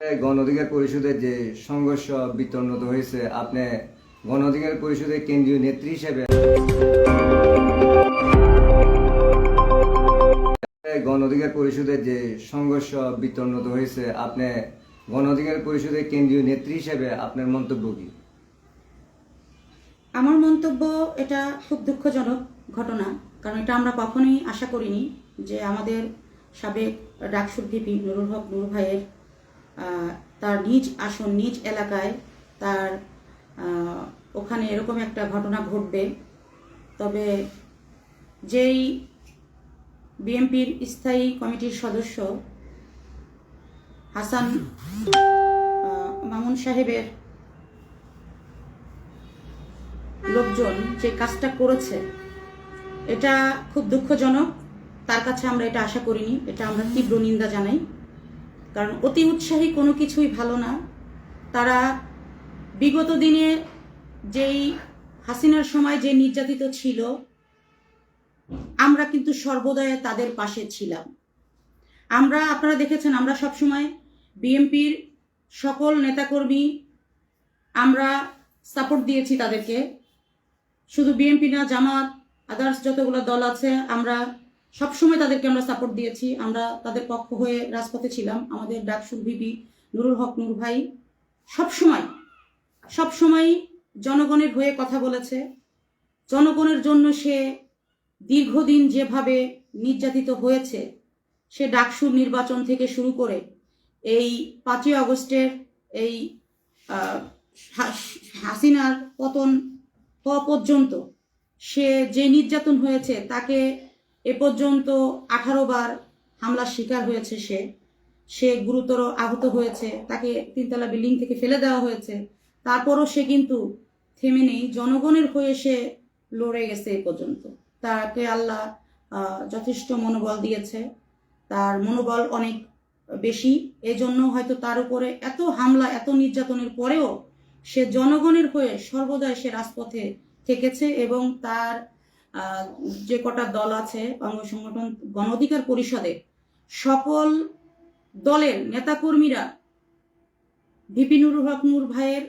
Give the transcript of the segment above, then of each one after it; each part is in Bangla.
গণ অধিকার পরিষদের যে সংঘর্ষ বিতর্ণত হয়েছে, আপনি গণ অধিকার পরিষদের কেন্দ্রীয় নেত্রী হিসেবে গণ অধিকার পরিষদের যে সংঘর্ষ বিতর্ণত হয়েছে, আপনি গণ অধিকার পরিষদের কেন্দ্রীয় নেত্রী হিসেবে আপনার মন্তব্য কি? আমার মন্তব্য, এটা খুব দুঃখজনক ঘটনা, কারণ এটা আমরা কখনোই আশা করিনি যে আমাদের সাবেক ডাকসুর ভিপি নুরুল হক নূর ভাইয়ের তার নিজ আসন, নিজ এলাকায় তার ওখানে এরকম একটা ঘটনা ঘটবে। তবে যেই বিএনপির স্থায়ী কমিটির সদস্য হাসান মামুন সাহেবের লোকজন যে কাজটা করেছে, এটা খুব দুঃখজনক। তার কাছে আমরা এটা আশা করিনি, এটা আমরা তীব্র নিন্দা জানাই। কারণ অতি উৎসাহী কোনো কিছুই ভালো না। তারা বিগত দিনে যেই হাসিনার সময় যে নির্যাতিত ছিল, আমরা কিন্তু সর্বদাই তাদের পাশে ছিলাম। আপনারা দেখেছেন, আমরা সবসময় বিএনপির সকল নেতাকর্মী আমরা সাপোর্ট দিয়েছি তাদেরকে। শুধু বিএনপি না, জামাত, আদার্স যতগুলো দল আছে, আমরা সবসময় তাদেরকে আমরা সাপোর্ট দিয়েছি। আমরা তাদের পক্ষ হয়ে রাজপথে ছিলাম। আমাদের ডাকসুর ভিপি নুরুল হক নূর ভাই সবসময় জনগণের হয়ে কথা বলেছে। জনগণের জন্য সে দীর্ঘদিন যেভাবে নির্যাতিত হয়েছে, সে ডাকসুর নির্বাচন থেকে শুরু করে এই 5ই আগস্টের এই হাসিনার পতন পর্যন্ত সে যে নির্যাতন হয়েছে, তাকে এ পর্যন্ত 18 বার হামলার শিকার হয়েছে। সে গুরুতর আহত হয়েছে, তাকে 3তলা বিল্ডিং থেকে ফেলে দেওয়া হয়েছে। তারপরও সে কিন্তু থেমে নেই, জনগণের হয়ে সে লড়ে গেছে এ পর্যন্ত। তাকে আল্লাহ যথেষ্ট মনোবল দিয়েছে, তার মনোবল অনেক বেশি। এজন্য হয়তো তার উপরে এত হামলা, এত নির্যাতনের পরেও সে জনগণের হয়ে সর্বদাই সে রাজপথে থেকেছে। এবং তার যে কটা দল আছে, অঙ্গ সংগঠন গণ অধিকার পরিষদে সকল দলের নেতাকর্মীরা ভিপি নুরুল হক নূর ভাইয়ের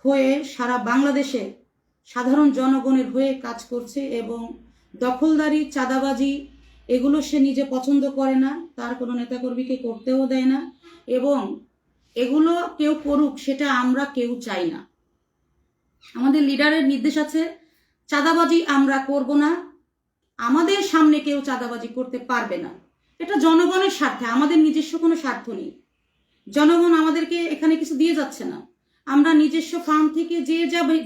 হয়ে সারা বাংলাদেশে সাধারণ জনগণের হয়ে কাজ করছে। এবং দখলদারি, চাঁদাবাজি এগুলো সে নিজে পছন্দ করে না, তার কোনো নেতাকর্মীকে করতেও দেয় না। এবং এগুলো কেউ করুক, সেটা আমরা কেউ চাই না। আমাদের লিডারের নির্দেশ আছে, চাঁদাবাজি আমরা করব না, আমাদের সামনে কেউ চাঁদাবাজি করতে পারবে না। এটা জনগণের স্বার্থে, আমাদের নিজস্ব কোনো স্বার্থ নেই। জনগণ আমাদেরকে এখানে কিছু দিয়ে যাচ্ছে না। আমরা নিজস্ব ফার্ম থেকে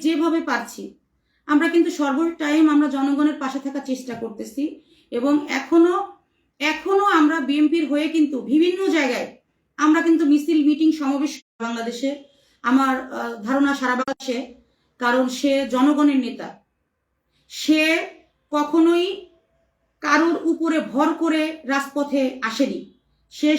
যেভাবে পারছি, আমরা কিন্তু টাইম আমরা জনগণের পাশে থাকার চেষ্টা করতেছি। এবং এখনো আমরা বিএনপির হয়ে কিন্তু বিভিন্ন জায়গায় আমরা কিন্তু মিছিল, মিটিং, সমাবেশ বাংলাদেশে, আমার ধারণা সারা বাংলাদেশে। কারণ সে জনগণের নেতা, সে কখনোই কারোর উপরে ভর করে রাজপথে আসেনি। সে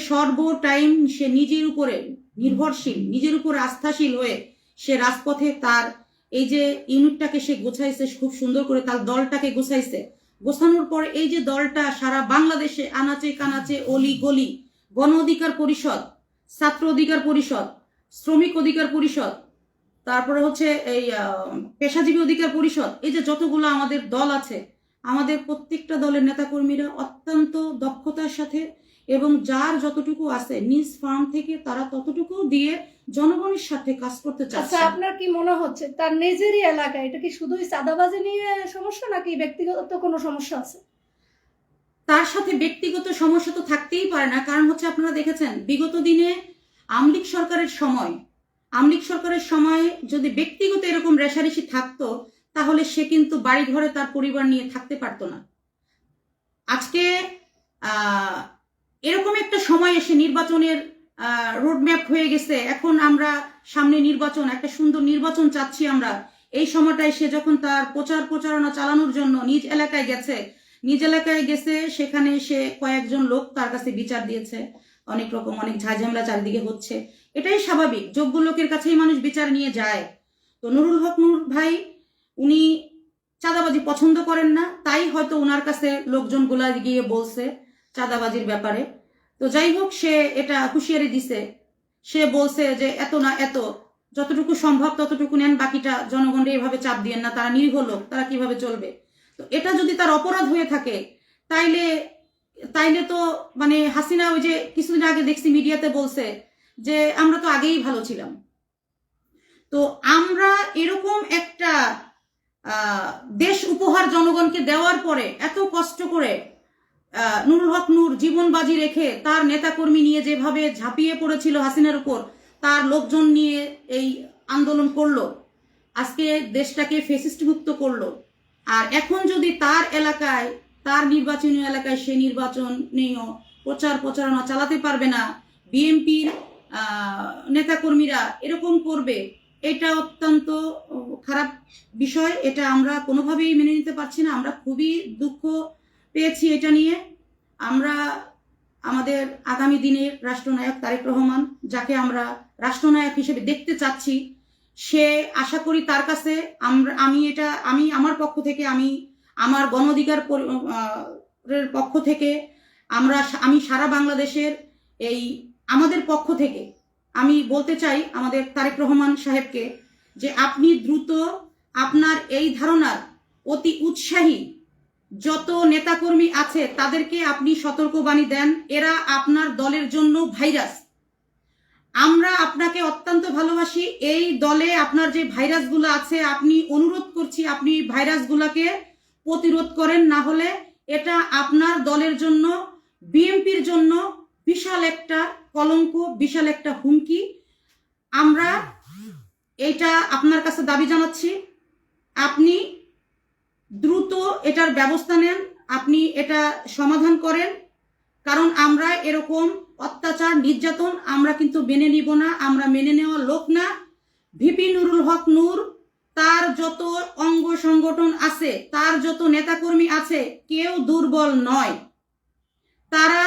টাইম সে নিজের উপরে নির্ভরশীল, নিজের উপরে আস্থাশীল হয়ে সে রাজপথে তার এই যে ইউনিটটাকে সে গোছাইছে, খুব সুন্দর করে তার দলটাকে গোছাইছে। গোছানোর পর এই যে দলটা সারা বাংলাদেশে আনাচে কানাচে, অলি গলি, গণ অধিকার পরিষদ, ছাত্র অধিকার পরিষদ, শ্রমিক অধিকার পরিষদ, তারপরে হচ্ছে এই পেশাজীবী অধিকার পরিষদ, এই যে যতগুলো আমাদের দল আছে, আমাদের প্রত্যেকটা দলের নেতাকর্মীরা অত্যন্ত দক্ষতার সাথে এবং যার যতটুকু আছে নিজ ফার্ম থেকে তারা ততটুকু দিয়ে জনগণের সাথে কাজ করতে চাচ্ছে। আচ্ছা, আপনার কি মনে হচ্ছে তার নিজেরই এলাকা, এটা কি শুধুই চাঁদাবাজি নিয়ে সমস্যা, নাকি ব্যক্তিগত কোনো সমস্যা আছে? তার সাথে ব্যক্তিগত সমস্যা তো থাকতেই পারে না। কারণ হচ্ছে, আপনারা দেখেছেন বিগত দিনে আওয়ামী লীগ সরকারের সময় যদি ব্যক্তিগত এরকম রেষারেষি থাকতো, তাহলে সে কিন্তু বাড়ি ঘরে তার পরিবার নিয়ে থাকতে পারতো না। আজকে এরকম একটা সময় এসে নির্বাচনের রোডম্যাপ হয়ে গেছে। এখন আমরা সামনে নির্বাচন, একটা সুন্দর নির্বাচন চাচ্ছি আমরা। এই সময়টায় সে যখন তার প্রচারণা চালানোর জন্য নিজ এলাকায় গেছে, সেখানে সে কয়েকজন লোক তার কাছে বিচার দিয়েছে। অনেক ঝাঁঝামেলা চারিদিকে হচ্ছে, এটাই স্বাভাবিক। যোগ্য লোকের কাছেই মানুষ বিচার নিয়ে যায়। তো নুরুল হক নূর ভাই, উনি চাঁদাবাজি পছন্দ করেন না, তাই হয়তো ওনার কাছে লোকজন গুলা গিয়ে বলছে চাঁদাবাজির ব্যাপারে। তো তো যাই হোক, সে এটা হুঁশিয়ারি দিছে, সে বলছে যে এত না এত, যতটুকু সম্ভব ততটুকু নেন, বাকিটা জনগণকে এভাবে চাপ দিয়েন না, তারা নিরীহ লোক, তারা কিভাবে চলবে। তো এটা যদি তার অপরাধ হয়ে থাকে তাইলে তাইলে তো মানে হাসিনা ওই যে কিছুদিন আগে দেখছি মিডিয়াতে বলছে যে আমরা তো আগেই ভালো ছিলাম। তো আমরা এরকম একটা দেশ উপহার জনগণকে দেওয়ার পরে এত কষ্ট করে নুরুল হক নূর জীবন বাজি রেখে তার নেতাকর্মী নিয়ে যেভাবে ঝাঁপিয়ে পড়েছিল হাসিনার উপর, তার লোকজন নিয়ে এই আন্দোলন করলো, আজকে দেশটাকে ফ্যাসিস্ট মুক্ত করলো, আর এখন যদি তার এলাকায়, তার নির্বাচনী এলাকায় সে নির্বাচনীয় প্রচারণা চালাতে পারবে না, বিএনপির নেতাকর্মীরা এরকম করবে, এটা অত্যন্ত খারাপ বিষয়। এটা আমরা কোনোভাবেই মেনে নিতে পারছি না। আমরা খুবই দুঃখ পেয়েছি এটা নিয়ে। আমরা আমাদের আগামী দিনের রাষ্ট্রনায়ক তারেক রহমান, যাকে আমরা রাষ্ট্রনায়ক হিসেবে দেখতে চাচ্ছি, সে আশা করি তার কাছে আমি আমার পক্ষ থেকে, আমি আমার গণ অধিকার পক্ষ থেকে, আমি সারা বাংলাদেশের এই আমাদের পক্ষ থেকে আমি বলতে চাই আমাদের তারেক রহমান সাহেবকে যে আপনি দ্রুত আপনার এই ধারণার অতি উৎসাহী যত নেতাকর্মী আছে তাদেরকে আপনি সতর্কবাণী দেন, এরা আপনার দলের জন্য ভাইরাস। আমরা আপনাকে অত্যন্ত ভালোবাসি। এই দলে আপনার যে ভাইরাসগুলো আছে, আপনি অনুরোধ করছি আপনি ভাইরাসগুলোকে প্রতিরোধ করেন, না হলে এটা আপনার দলের জন্য, বিএনপির জন্য বিশাল একটা কলঙ্ক, বিশাল একটা হুমকি। আমরা এটা আপনার কাছে দাবি জানাচ্ছি, আপনি দ্রুত এটার ব্যবস্থা নেন, আপনি এটা সমাধান করেন, কারণ আমরা এরকম অত্যাচার নির্যাতন আমরা কিন্তু মেনে নিব না, আমরা মেনে নেওয়া লোক না। ভিপি নুরুল হক নূর, তার যত অঙ্গ সংগঠন আছে, তার যত নেতাকর্মী আছে, কেউ দুর্বল নয়। তারা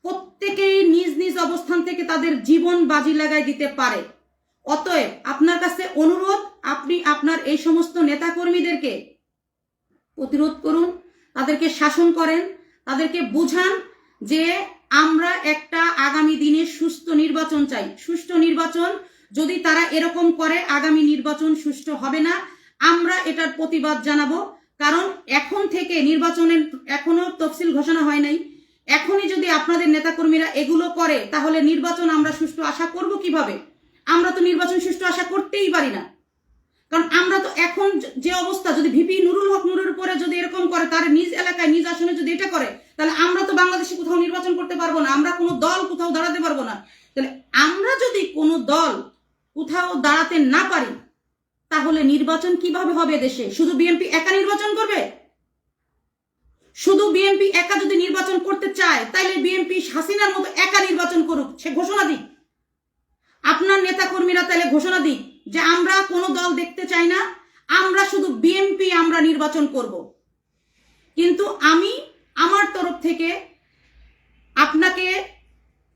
প্রত্যেকেই নিজ নিজ অবস্থান থেকে তাদের জীবন বাজি লাগাই দিতে পারে। অতএব আপনার কাছে অনুরোধ, আপনি আপনার এই সমস্ত নেতাকর্মীদেরকে প্রতিরোধ করুন, তাদেরকে শাসন করেন, তাদেরকে বুঝান যে আমরা একটা আগামী দিনে সুষ্ঠু নির্বাচন চাই। সুষ্ঠু নির্বাচন যদি তারা এরকম করে, আগামী নির্বাচন সুষ্ঠু হবে না। আমরা এটার প্রতিবাদ জানাবো, কারণ এখন থেকে নির্বাচনের এখনো তফসিল ঘোষণা হয় নাই। এখনই যদি আপনাদের নেতাকর্মীরা এগুলো করে, তাহলে নির্বাচন আমরা সুষ্ঠু আশা করব কিভাবে? আমরা তো নির্বাচন সুষ্ঠু আশা করতেই পারি না, কারণ আমরা তো এখন যে অবস্থা, যদি ভিপি নুরুল হক নূরের উপরে যদি এরকম করে, তার নিজ এলাকায় নিজ আসনে যদি এটা করে, তাহলে আমরা তো বাংলাদেশে কোথাও নির্বাচন করতে পারবো না, আমরা কোনো দল কোথাও দাঁড়াতে পারবো না। তাহলে আমরা যদি কোনো দল কোথাও দাঁড়াতে না পারি, তাহলে নির্বাচন কিভাবে হবে দেশে? শুধু বিএনপি একা নির্বাচন করবে? শুধু বিএনপি একা যদি নির্বাচন করতে চায়, তাহলে বিএনপি হাসিনার মতো একা নির্বাচন করুক, সে ঘোষণা দিক। আপনার নেতাকর্মীরা তাহলে ঘোষণা দিক যে আমরা কোনো দল দেখতে চাই না, আমরা শুধু বিএনপি আমরা নির্বাচন করব। কিন্তু আমি আমার তরফ থেকে আপনাকে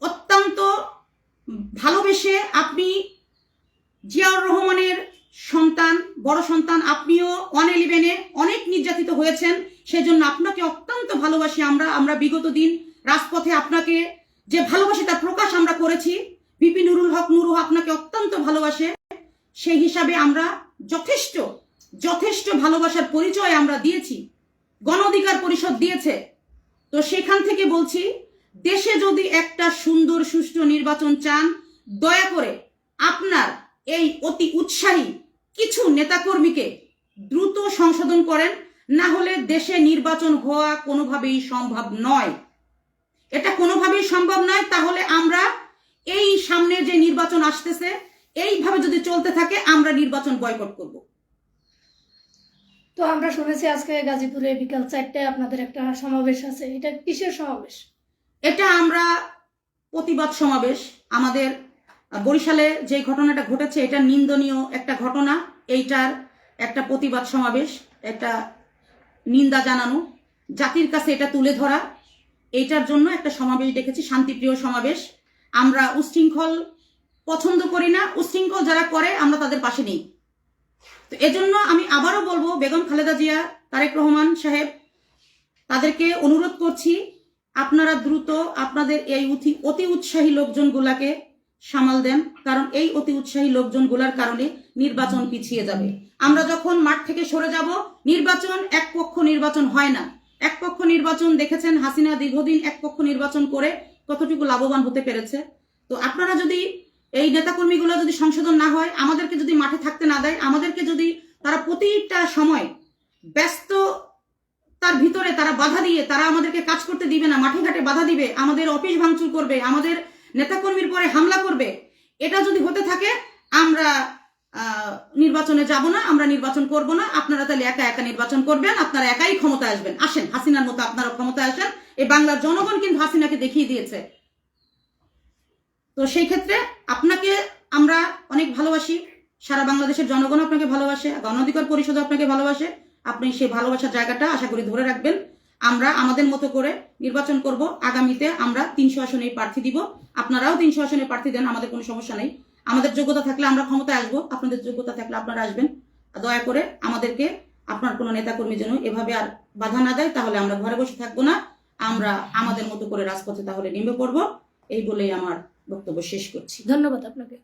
অত্যন্ত ভালোবেসে, আপনি জিয়াউর রহমানের সন্তান, বড় সন্তান, আপনিও 111-এ অনেক নির্যাতিত হয়েছেন, সেজন্য আপনাকে অত্যন্ত ভালোবাসি। আমরা বিগত দিন রাজপথে আপনাকে যে ভালোবাসি তার প্রকাশ আমরা করেছি। ভিপি নুরুল হক নূর আপনাকে অত্যন্ত ভালোবাসে, সেই হিসাবে আমরা যথেষ্ট ভালোবাসার পরিচয় আমরা দিয়েছি, গণ অধিকার পরিষদ দিয়েছে। তো সেখান থেকে বলছি, দেশে যদি একটা সুন্দর সুষ্ঠু নির্বাচন চান, দয়া করে আপনার এই অতি উৎসাহী কিছু নেতাকর্মীকে দ্রুত সংশোধন করেন, না হলে দেশে নির্বাচন হওয়া কোনোভাবেই সম্ভব নয়। এটা কোনোভাবেই সম্ভব নয়। তাহলে আমরা এই সামনের যে নির্বাচন আসতেছে, এইভাবে যদি চলতে থাকে, আমরা নির্বাচন বয়কট করব। তো আমরা শুনেছি আজকে গাজীপুরে বিকাল 4টায় আপনাদের একটা সমাবেশ আছে, এটা কিসের সমাবেশ? এটা আমরা প্রতিবাদ সমাবেশ। আমাদের বরিশালে যে ঘটনাটা ঘটেছে, এটা নিন্দনীয় একটা ঘটনা, এইটার একটা প্রতিবাদ সমাবেশ, একটা নিন্দা জানানো, জাতির কাছে এটা তুলে ধরা, এইটার জন্য একটা সমাবেশ ডেকেছি, শান্তিপ্রিয় সমাবেশ। আমরা উশৃঙ্খল পছন্দ করি না, উশৃঙ্খল যারা করে আমরা তাদের পাশে নেই। তো এজন্য আমি আবারও বলবো, বেগম খালেদা জিয়া, তারেক রহমান সাহেব, তাদেরকে অনুরোধ করছি, আপনারা দ্রুত আপনাদের এই অতি উৎসাহী লোকজনগুলাকে সামাল দেন, কারণ এই অতি উৎসাহী লোকজনগুলার কারণে নির্বাচন পিছিয়ে যাবে। আমরা যখন মাঠ থেকে সরে যাব, নির্বাচন একপক্ষ নির্বাচন হয় না। একপক্ষ নির্বাচন দেখেছেন হাসিনা দীর্ঘদিন একপক্ষ নির্বাচন করে কতটুকু লাভবান হতে পেরেছে। তো আপনারা যদি এই নেতাকর্মীগুলো যদি সংশোধন না হয়, আমাদেরকে যদি মাঠে থাকতে না দেয়, আমাদেরকে যদি তারা প্রতিটা সময় ব্যস্ত তার ভিতরে তারা বাধা দিয়ে তারা আমাদেরকে কাজ করতে দিবে না, মাঠে ঘাটে বাধা দিবে, আমাদের অফিস ভাঙচুর করবে, আমাদের নেতাকর্মীর পরে হামলা করবে, এটা যদি হতে থাকে আমরা নির্বাচনে যাব না, আমরা নির্বাচন করব না। আপনারা তাহলে একা একা নির্বাচন করবেন, আপনারা একাই ক্ষমতা আসবেন। আসেন, হাসিনার মতো আপনারা ক্ষমতা আসেন। এই বাংলার জনগণ কিন্তু হাসিনাকে দেখিয়ে দিয়েছে। তো সেই ক্ষেত্রে আপনাকে আমরা অনেক ভালোবাসি, সারা বাংলাদেশের জনগণ আপনাকে ভালোবাসে, গণ অধিকার পরিষদ আপনাকে ভালোবাসে। আপনি সেই ভালোবাসার জায়গাটা আশা করি ধরে রাখবেন। আমরা আমাদের মতো করে নির্বাচন করব। আগামীতে আমরা 300 আসনে প্রার্থী দিব, আপনারাও 300 আসনে প্রার্থী দেন, আমাদের কোনো সমস্যা নেই। আমাদের যোগ্যতা থাকলে আমরা ক্ষমতায় আসবো, আপনাদের যোগ্যতা থাকলে আপনারা আসবেন। দয়া করে আমাদেরকে আপনার কোনো নেতাকর্মী যেন এভাবে আর বাধা না দেয়, তাহলে আমরা ঘরে বসে থাকবো না, আমরা আমাদের মতো করে রাজপথে তাহলে নেমে পড়বো। এই বলেই আমার বক্তব্য শেষ করছি। ধন্যবাদ আপনাকে।